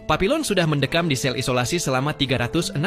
Papillon sudah mendekam di sel isolasi selama 365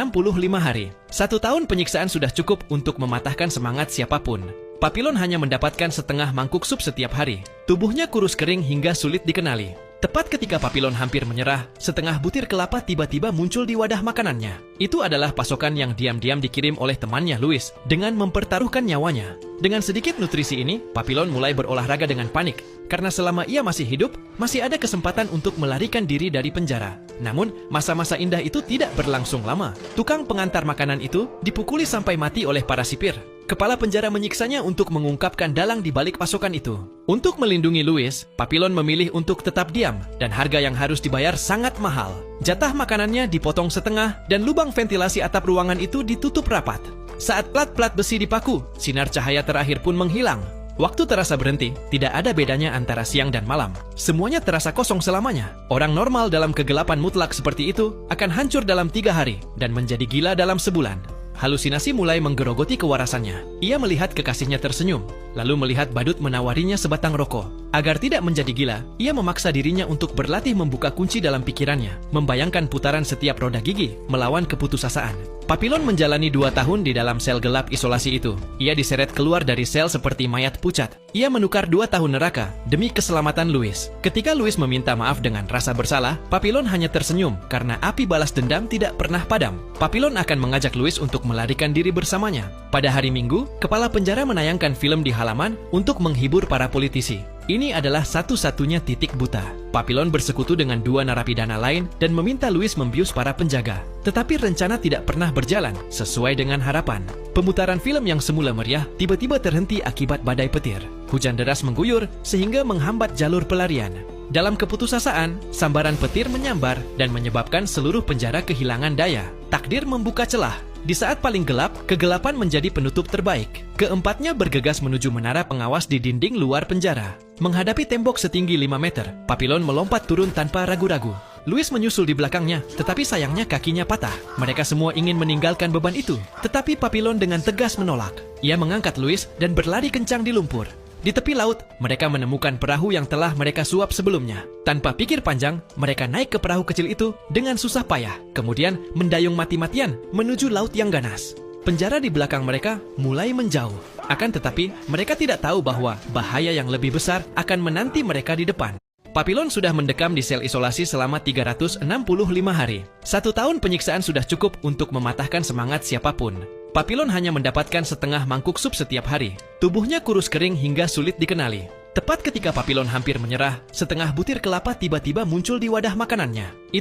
hari. 1 tahun penyiksaan sudah cukup untuk mematahkan semangat siapapun. Papillon hanya mendapatkan setengah mangkuk sup setiap hari. Tubuhnya kurus kering hingga sulit dikenali. Tepat ketika Papillon hampir menyerah, setengah butir kelapa tiba-tiba muncul di wadah makanannya. Itu adalah pasokan yang diam-diam dikirim oleh temannya Louis dengan mempertaruhkan nyawanya. Dengan sedikit nutrisi ini, Papillon mulai berolahraga dengan panik. Karena selama ia masih hidup, masih ada kesempatan untuk melarikan diri dari penjara. Namun, masa-masa indah itu tidak berlangsung lama. Tukang pengantar makanan itu dipukuli sampai mati oleh para sipir. Kepala penjara menyiksanya untuk mengungkapkan dalang di balik pasokan itu. Untuk melindungi Louis, Papillon memilih untuk tetap diam dan harga yang harus dibayar sangat mahal. Jatah makanannya dipotong setengah dan lubang ventilasi atap ruangan itu ditutup rapat. Saat plat-plat besi dipaku, sinar cahaya terakhir pun menghilang. Waktu terasa berhenti, tidak ada bedanya antara siang dan malam. Semuanya terasa kosong selamanya. Orang normal dalam kegelapan mutlak seperti itu akan hancur dalam 3 hari dan menjadi gila dalam sebulan. Halusinasi mulai menggerogoti kewarasannya. Ia melihat kekasihnya tersenyum, lalu melihat badut menawarinya sebatang rokok. Agar tidak menjadi gila, ia memaksa dirinya untuk berlatih membuka kunci dalam pikirannya, membayangkan putaran setiap roda gigi, melawan keputusasaan. Papillon menjalani 2 tahun di dalam sel gelap isolasi itu. Ia diseret keluar dari sel seperti mayat pucat. Ia menukar 2 tahun neraka demi keselamatan Louis. Ketika Louis meminta maaf dengan rasa bersalah, Papillon hanya tersenyum karena api balas dendam tidak pernah padam. Papillon akan mengajak Louis untuk melarikan diri bersamanya. Pada hari Minggu, kepala penjara menayangkan film di halaman untuk menghibur para politisi. Ini adalah satu-satunya titik buta. Papillon bersekutu dengan 2 narapidana lain dan meminta Louis membius para penjaga. Tetapi rencana tidak pernah berjalan sesuai dengan harapan. Pemutaran film yang semula meriah tiba-tiba terhenti akibat badai petir. Hujan deras mengguyur sehingga menghambat jalur pelarian. Dalam keputusasaan, sambaran petir menyambar dan menyebabkan seluruh penjara kehilangan daya. Takdir membuka celah. Di saat paling gelap, kegelapan menjadi penutup terbaik. Keempatnya bergegas menuju menara pengawas di dinding luar penjara. Menghadapi tembok setinggi 5 meter, Papillon melompat turun tanpa ragu-ragu. Louis menyusul di belakangnya, tetapi sayangnya kakinya patah. Mereka semua ingin meninggalkan beban itu, tetapi Papillon dengan tegas menolak. Ia mengangkat Louis dan berlari kencang di lumpur. Di tepi laut, mereka menemukan perahu yang telah mereka suap sebelumnya. Tanpa pikir panjang, mereka naik ke perahu kecil itu dengan susah payah. Kemudian mendayung mati-matian menuju laut yang ganas. Penjara di belakang mereka mulai menjauh. Akan tetapi, mereka tidak tahu bahwa bahaya yang lebih besar akan menanti mereka di depan. Papillon sudah mendekam di sel isolasi selama 365 hari. 1 tahun penyiksaan sudah cukup untuk mematahkan semangat siapapun. Papillon hanya mendapatkan setengah mangkuk sup setiap hari. Tubuhnya kurus kering hingga sulit dikenali. Tepat ketika Papillon hampir menyerah, setengah butir kelapa tiba-tiba muncul di wadah makanannya.